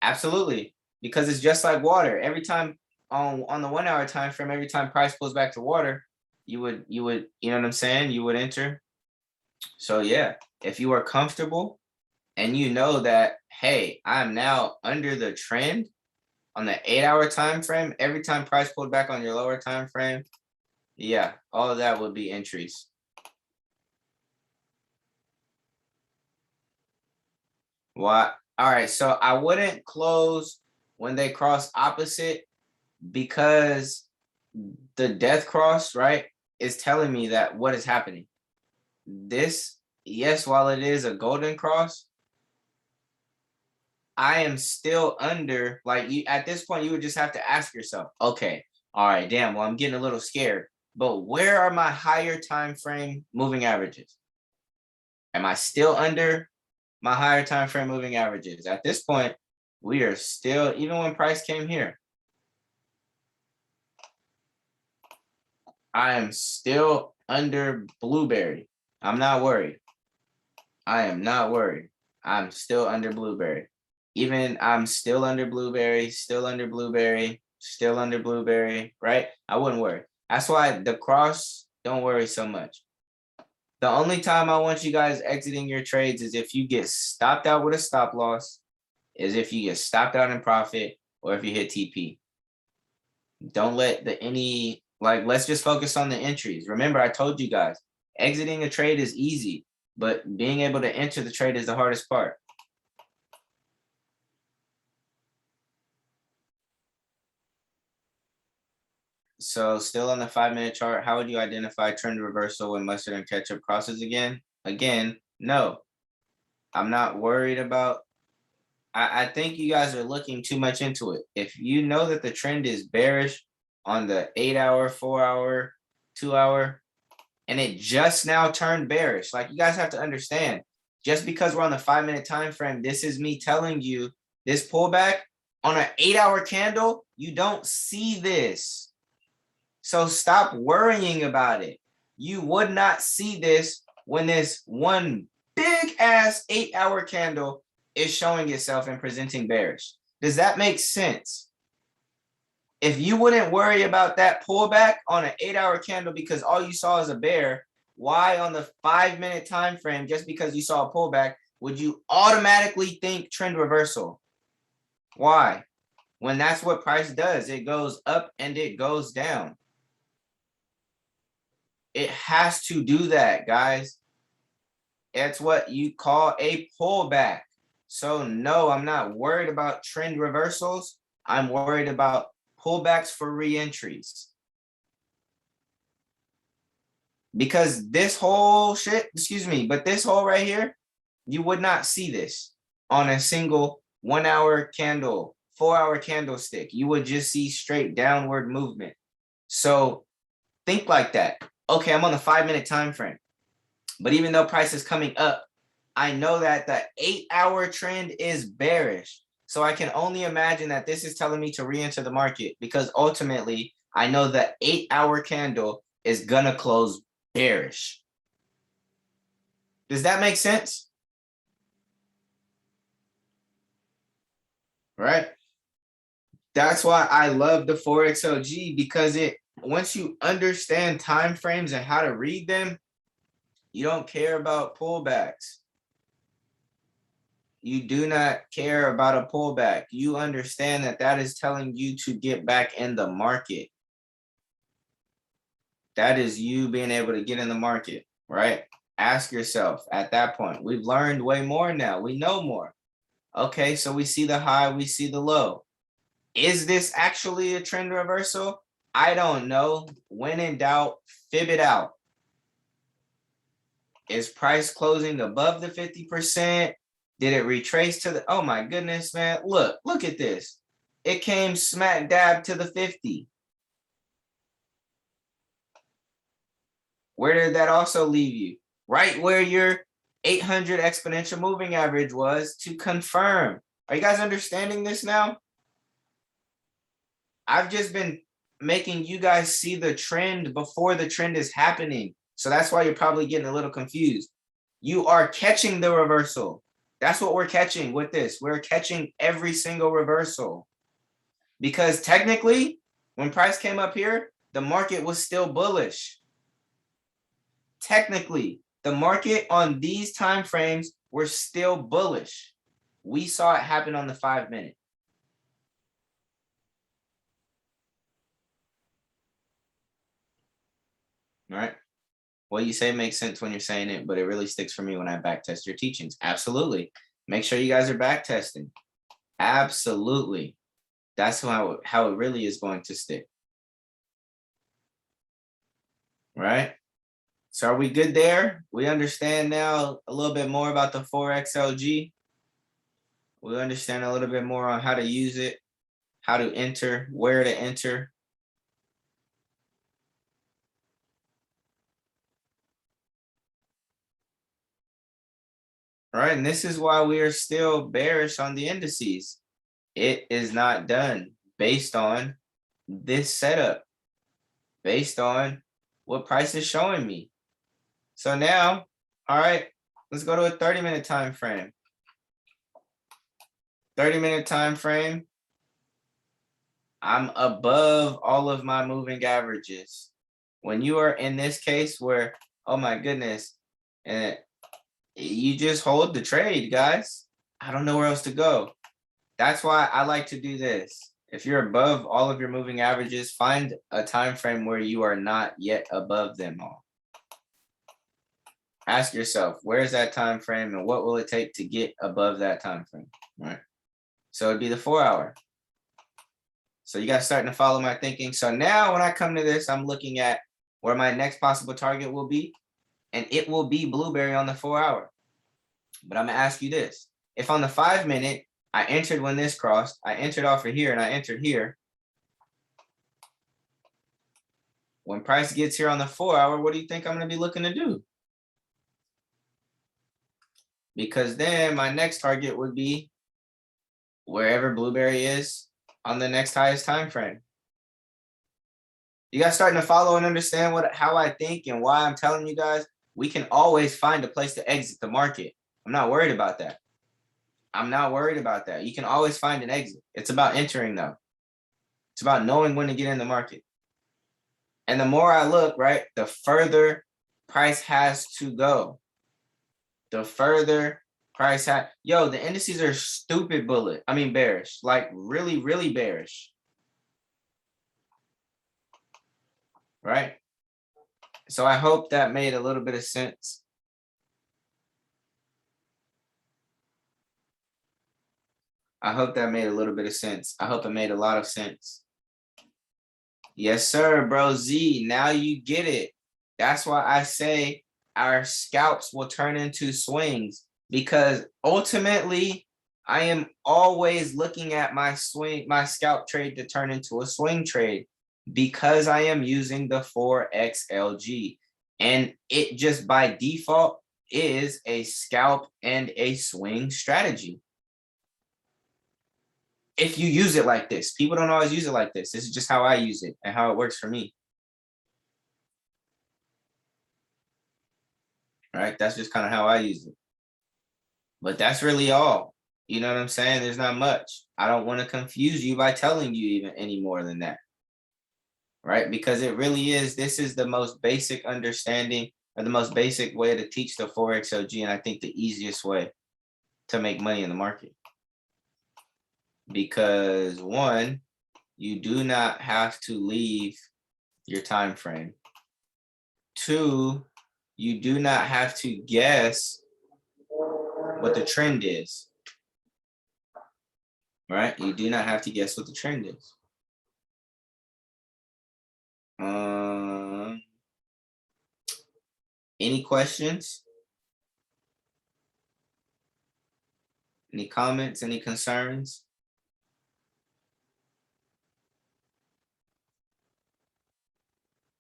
Speaker 1: Absolutely. because it's just like water. Every time on the 1 hour time frame, every time price pulls back to water, you would, you know what I'm saying? You would enter. So yeah, if you are comfortable and you know that, hey, I'm now under the trend on the 8 hour time frame, every time price pulled back on your lower time frame, yeah, all of that would be entries. What? All right, so I wouldn't close when they cross opposite, because the death cross, right, is telling me that what is happening. This, yes, while it is a golden cross, I am still under, like, you at this point, you would just have to ask yourself, okay, all right, damn, well, I'm getting a little scared, but where are my higher time frame moving averages? Am I still under my higher time frame moving averages? At this point, we are still, even when price came here, I am still under blueberry. I'm not worried. I am not worried. I'm still under blueberry. Even I'm still under blueberry, still under blueberry, still under blueberry, right? I wouldn't worry. That's why the cross, don't worry so much. The only time I want you guys exiting your trades is if you get stopped out with a stop loss, is if you get stopped out in profit, or if you hit TP. Don't let like, let's just focus on the entries. Remember, I told you guys, exiting a trade is easy, but being able to enter the trade is the hardest part. So still on the 5-minute chart, how would you identify trend reversal when mustard and ketchup crosses again? Again, no. I'm not worried about, I think you guys are looking too much into it. If you know that the trend is bearish on the 8 hour, 4 hour, 2 hour, and it just now turned bearish, like, you guys have to understand, just because we're on the 5-minute time frame, this is me telling you this pullback on an 8 hour candle, you don't see this. So stop worrying about it. You would not see this when this one big ass 8 hour candle is showing itself and presenting bearish. Does that make sense? If you wouldn't worry about that pullback on an 8 hour candle because all you saw is a bear, why on the 5-minute time frame, just because you saw a pullback, would you automatically think trend reversal? Why? When that's what price does, it goes up and it goes down. It has to do that, guys. It's what you call a pullback. So no, I'm not worried about trend reversals. I'm worried about pullbacks for re-entries. Because this whole shit, excuse me, but this whole right here, you would not see this on a single 1 hour candle, 4 hour candlestick. You would just see straight downward movement. So think like that. Okay, I'm on the 5-minute time frame, but even though price is coming up, I know that the 8 hour trend is bearish. So I can only imagine that this is telling me to re-enter the market, because ultimately I know the 8 hour candle is gonna close bearish. Does that make sense? Right? That's why I love the 4XLG, because it, once you understand time frames and how to read them, you don't care about pullbacks. You do not care about a pullback. You understand that that is telling you to get back in the market. That is you being able to get in the market, right? Ask yourself at that point. We've learned way more now. We know more. Okay, so we see the high, we see the low. Is this actually a trend reversal? I don't know. When in doubt, fib it out. Is price closing above the 50%? Did it retrace to the, oh my goodness, man. Look at this. It came smack dab to the 50. Where did that also leave you? Right where your 800 exponential moving average was, to confirm. Are you guys understanding this now? I've just been making you guys see the trend before the trend is happening. So that's why you're probably getting a little confused. You are catching the reversal. That's what we're catching with this. We're catching every single reversal. Because technically, when price came up here, the market was still bullish. Technically, the market on these time frames were still bullish. We saw it happen on the 5-minute. All right. What you say makes sense when you're saying it, but it really sticks for me when I backtest your teachings. Absolutely. Make sure you guys are backtesting. Absolutely. That's how it really is going to stick. Right? So are we good there? We understand now a little bit more about the 4XLG. We understand a little bit more on how to use it, how to enter, where to enter. All right, and this is why we are still bearish on the indices. It is not done based on this setup, based on what price is showing me. So now, all right, let's go to a 30-minute time frame. 30-minute time frame. I'm above all of my moving averages. When you are in this case where, oh my goodness, and you just hold the trade, guys. I don't know where else to go. That's why I like to do this. If you're above all of your moving averages, find a time frame where you are not yet above them all. Ask yourself, where's that time frame and what will it take to get above that time frame? All right. So it'd be the 4-hour. So you guys starting to follow my thinking. So now when I come to this, I'm looking at where my next possible target will be, and it will be blueberry on the 4-hour. But I'm gonna ask you this. If on the 5-minute, I entered when this crossed, I entered off of here and I entered here. When price gets here on the 4-hour, what do you think I'm gonna be looking to do? Because then my next target would be wherever blueberry is on the next highest time frame. You guys starting to follow and understand how I think and why I'm telling you guys we can always find a place to exit the market. I'm not worried about that. I'm not worried about that. You can always find an exit. It's about entering though. It's about knowing when to get in the market. And the more I look, right, the further price has to go. The further price has, yo, the indices are stupid bearish, like really, really bearish. Right? So I hope that made a little bit of sense. I hope that made a little bit of sense. I hope it made a lot of sense. Yes, sir, bro. Z, now you get it. That's why I say our scalps will turn into swings, because ultimately I am always looking at my scalp trade to turn into a swing trade, because I am using the 4XLG, and it just by default is a scalp and a swing strategy. If you use it like this, people don't always use it like this. This is just how I use it and how it works for me. Right? That's just kind of how I use it. But that's really all. You know what I'm saying? There's not much. I don't want to confuse you by telling you even any more than that. Right? Because it really is, this is the most basic understanding or the most basic way to teach the 4XLG, and I think the easiest way to make money in the market. Because one, you do not have to leave your time frame. Two, you do not have to guess what the trend is. Right? You do not have to guess what the trend is. Any questions? Any comments? Any concerns?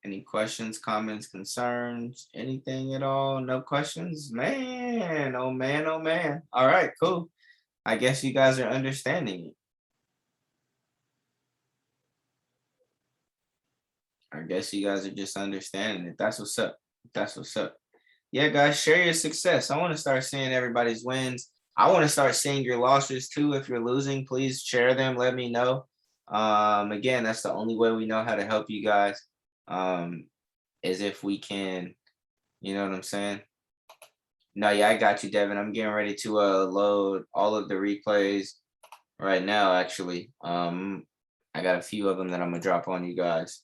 Speaker 1: Any questions, comments, concerns, anything at all? No questions? Man, oh man, oh man. All right, cool. I guess you guys are understanding it. I guess you guys are just understanding it. That's what's up. That's what's up. Yeah, guys, share your success. I want to start seeing everybody's wins. I want to start seeing your losses too. If you're losing, please share them. Let me know. Again, that's the only way we know how to help you guys. Is if we can, you know what I'm saying? No, yeah, I got you, Devin. I'm getting ready to load all of the replays right now, actually. I got a few of them that I'm gonna drop on you guys.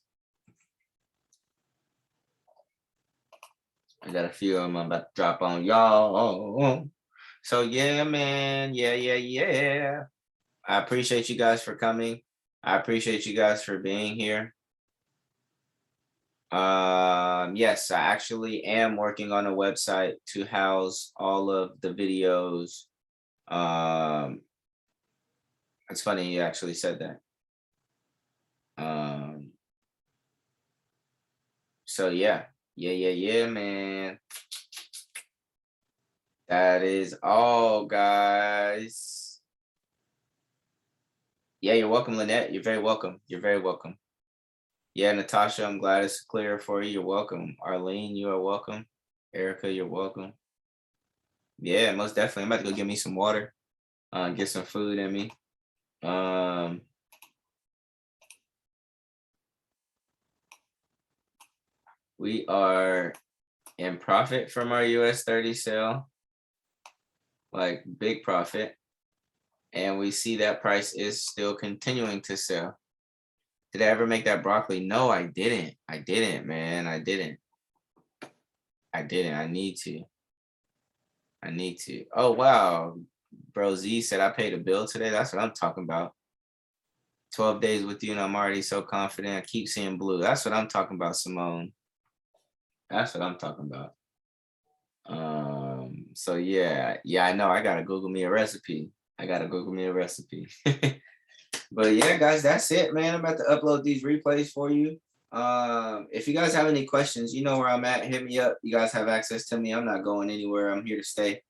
Speaker 1: I got a few of them I'm about to drop on y'all. So yeah, man. Yeah. I appreciate you guys for coming. I appreciate you guys for being here. Yes, I actually am working on a website to house all of the videos. It's funny you actually said that. So yeah, man. That is all, guys. Yeah, you're welcome, Lynette. You're very welcome. You're very welcome. Yeah, Natasha, I'm glad it's clear for you. You're welcome. Arlene, you are welcome. Erica, you're welcome. Yeah, most definitely. I'm about to go get me some water, get some food in me. We are in profit from our US 30 sale, like big profit. And we see that price is still continuing to sell. Did I ever make that broccoli? No, I didn't. I didn't, man. I didn't. I need to. I need to. Oh, wow. Bro Z said I paid a bill today. That's what I'm talking about. 12 days with you and I'm already so confident. I keep seeing blue. That's what I'm talking about, Simone. That's what I'm talking about. So yeah, I know I gotta Google me a recipe. But yeah, guys, that's it, man. I'm about to upload these replays for you. If you guys have any questions, you know where I'm at. Hit me up. You guys have access to me. I'm not going anywhere. I'm here to stay.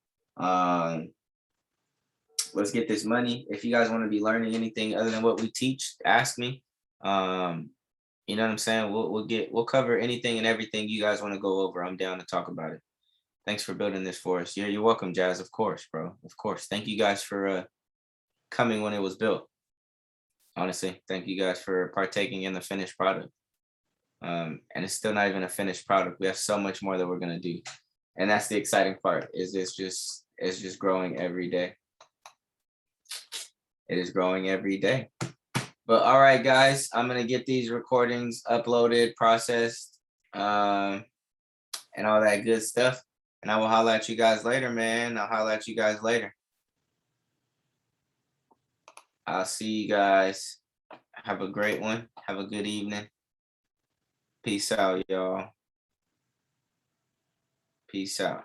Speaker 1: Let's get this money. If you guys want to be learning anything other than what we teach, ask me. You know what I'm saying? We'll cover anything and everything you guys want to go over. I'm down to talk about it. Thanks for building this for us. You're welcome, Jazz. Of course, bro. Of course. Thank you guys for coming when it was built. Honestly, thank you guys for partaking in the finished product. And it's still not even a finished product. We have so much more that we're gonna do, and that's the exciting part. It's just growing every day. It is growing every day. But all right, guys, I'm gonna get these recordings uploaded, processed, and all that good stuff. And I will holler at you guys later, man. I'll holler at you guys later. I'll see you guys. Have a great one. Have a good evening. Peace out, y'all. Peace out.